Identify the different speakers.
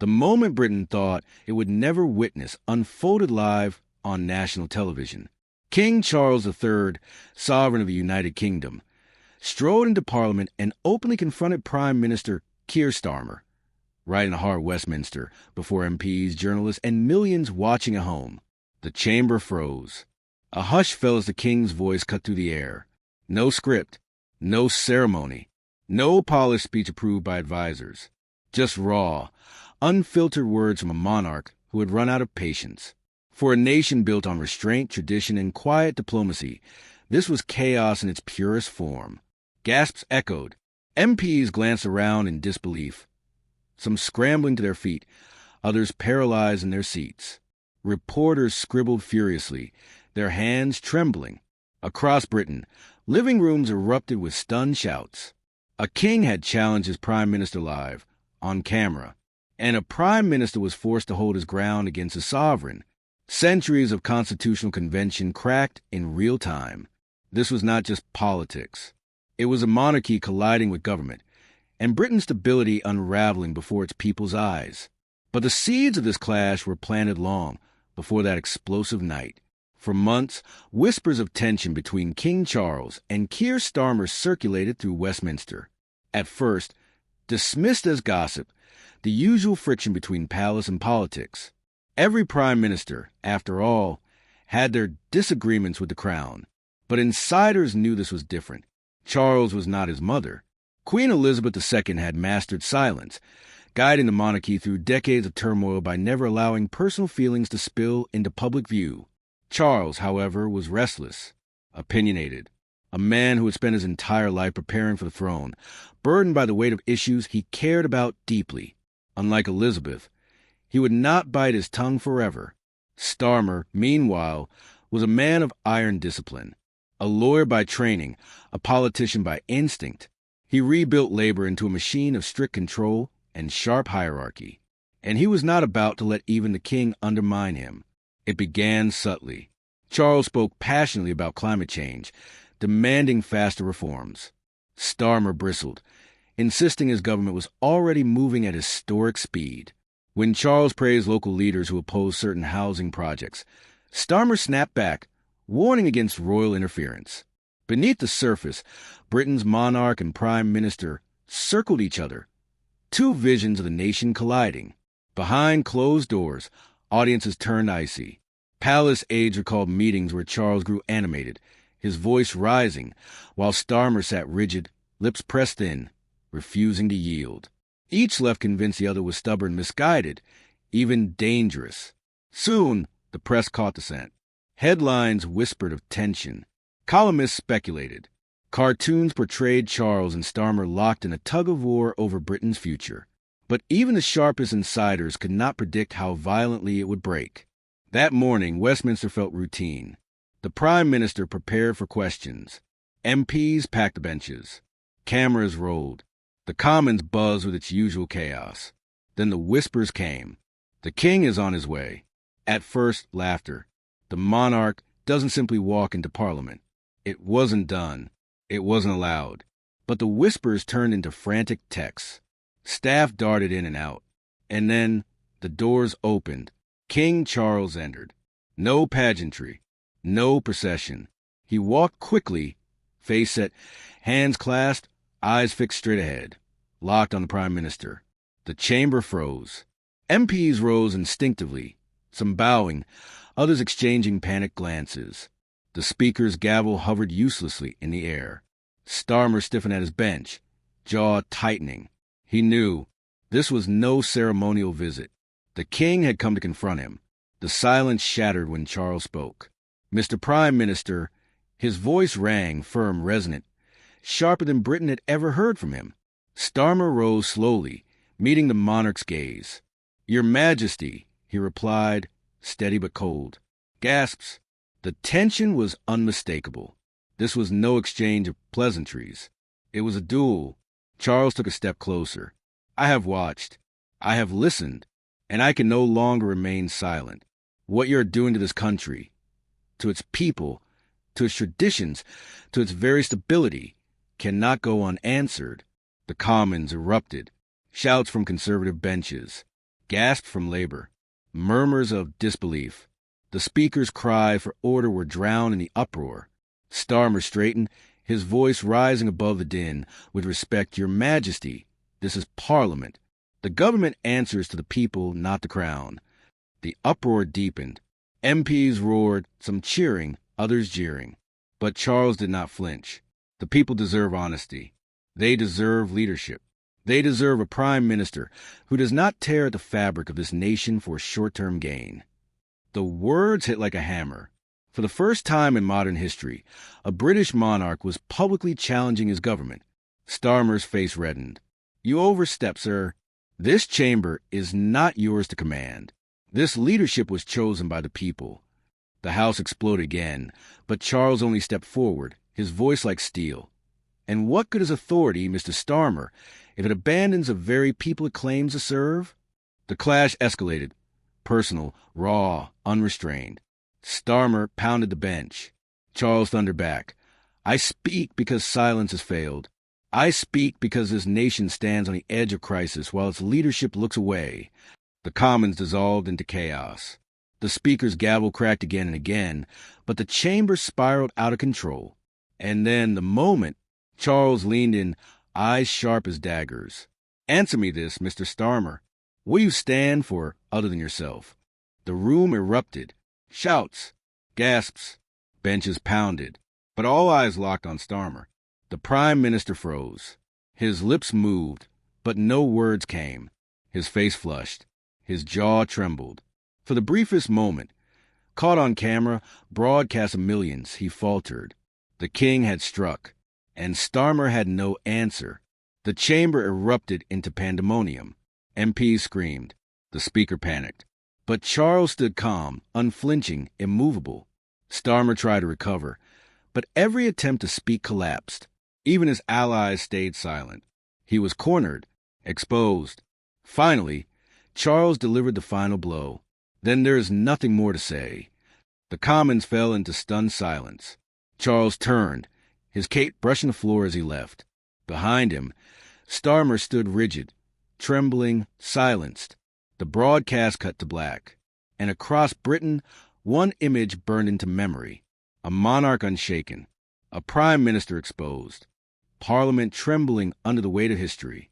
Speaker 1: The moment Britain thought it would never witness unfolded live on national television. King Charles III, sovereign of the United Kingdom, strode into Parliament and openly confronted Prime Minister Keir Starmer, right in the heart of Westminster, before MPs, journalists, and millions watching at home. The chamber froze. A hush fell as the king's voice cut through the air. No script, no ceremony, no polished speech approved by advisors. Just raw, unfiltered words from a monarch who had run out of patience. For a nation built on restraint, tradition, and quiet diplomacy, this was chaos in its purest form. Gasps echoed. MPs glanced around in disbelief, some scrambling to their feet, others paralyzed in their seats. Reporters scribbled furiously, their hands trembling. Across Britain, living rooms erupted with stunned shouts. A king had challenged his prime minister live, on camera, and a prime minister was forced to hold his ground against a sovereign. Centuries of constitutional convention cracked in real time. This was not just politics. It was a monarchy colliding with government, and Britain's stability unraveling before its people's eyes. But the seeds of this clash were planted long before that explosive night. For months, whispers of tension between King Charles and Keir Starmer circulated through Westminster. At first, dismissed as gossip, the usual friction between palace and politics. Every prime minister, after all, had their disagreements with the crown. But insiders knew this was different. Charles was not his mother. Queen Elizabeth II had mastered silence, guiding the monarchy through decades of turmoil by never allowing personal feelings to spill into public view. Charles, however, was restless, opinionated, a man who had spent his entire life preparing for the throne, burdened by the weight of issues he cared about deeply. Unlike Elizabeth, he would not bite his tongue forever. Starmer, meanwhile, was a man of iron discipline, a lawyer by training, a politician by instinct. He rebuilt labor into a machine of strict control and sharp hierarchy, and he was not about to let even the king undermine him. It began subtly. Charles spoke passionately about climate change, demanding faster reforms. Starmer bristled, insisting his government was already moving at historic speed. When Charles praised local leaders who opposed certain housing projects, Starmer snapped back, warning against royal interference. Beneath the surface, Britain's monarch and prime minister circled each other, two visions of the nation colliding. Behind closed doors, audiences turned icy. Palace aides recalled meetings where Charles grew animated, his voice rising, while Starmer sat rigid, lips pressed in, refusing to yield. Each left convinced the other was stubborn, misguided, even dangerous. Soon, the press caught the scent. Headlines whispered of tension. Columnists speculated. Cartoons portrayed Charles and Starmer locked in a tug-of-war over Britain's future. But even the sharpest insiders could not predict how violently it would break. That morning, Westminster felt routine. The Prime Minister prepared for questions. MPs packed the benches. Cameras rolled. The Commons buzzed with its usual chaos. Then the whispers came. The king is on his way. At first, laughter. The monarch doesn't simply walk into Parliament. It wasn't done. It wasn't allowed. But the whispers turned into frantic texts. Staff darted in and out. And then the doors opened. King Charles entered. No pageantry. No procession. He walked quickly, face set, hands clasped, eyes fixed straight ahead, locked on the Prime Minister. The chamber froze. MPs rose instinctively, some bowing, others exchanging panicked glances. The Speaker's gavel hovered uselessly in the air. Starmer stiffened at his bench, jaw tightening. He knew this was no ceremonial visit. The king had come to confront him. The silence shattered when Charles spoke. Mr. Prime Minister, his voice rang, firm, resonant, sharper than Britain had ever heard from him. Starmer rose slowly, meeting the monarch's gaze. "Your Majesty," he replied, steady but cold. Gasps. The tension was unmistakable. This was no exchange of pleasantries. It was a duel. Charles took a step closer. "I have watched. I have listened. And I can no longer remain silent. What you're doing to this country, to its people, to its traditions, to its very stability, cannot go unanswered." The Commons erupted. Shouts from conservative benches. Gasps from labor. Murmurs of disbelief. The Speaker's cry for order were drowned in the uproar. Starmer straightened, his voice rising above the din. "With respect, Your Majesty, this is Parliament. The government answers to the people, not the crown." The uproar deepened. MPs roared, some cheering, others jeering. But Charles did not flinch. The people deserve honesty. They deserve leadership. They deserve a prime minister who does not tear at the fabric of this nation for short-term gain. The words hit like a hammer. For the first time in modern history, a British monarch was publicly challenging his government. Starmer's face reddened. "You overstep, sir. This chamber is not yours to command. This leadership was chosen by the people." The House exploded again, but Charles only stepped forward, his voice like steel. "And what good is authority, Mr. Starmer, if it abandons the very people it claims to serve?" The clash escalated. Personal, raw, unrestrained. Starmer pounded the bench. Charles thundered back. "I speak because silence has failed. I speak because this nation stands on the edge of crisis while its leadership looks away." The Commons dissolved into chaos. The Speaker's gavel cracked again and again, but the chamber spiraled out of control. And then, the moment, Charles leaned in, eyes sharp as daggers. "Answer me this, Mr. Starmer. What do you stand for other than yourself?" The room erupted. Shouts, gasps, benches pounded, but all eyes locked on Starmer. The Prime Minister froze. His lips moved, but no words came. His face flushed. His jaw trembled. For the briefest moment, caught on camera, broadcast of millions, he faltered. The king had struck, and Starmer had no answer. The chamber erupted into pandemonium. MPs screamed. The Speaker panicked. But Charles stood calm, unflinching, immovable. Starmer tried to recover, but every attempt to speak collapsed. Even his allies stayed silent. He was cornered, exposed. Finally, Charles delivered the final blow. Then there is nothing more to say. The Commons fell into stunned silence. Charles turned, his cape brushing the floor as he left. Behind him, Starmer stood rigid, trembling, silenced. The broadcast cut to black, and across Britain, one image burned into memory. A monarch unshaken, a prime minister exposed, Parliament trembling under the weight of history.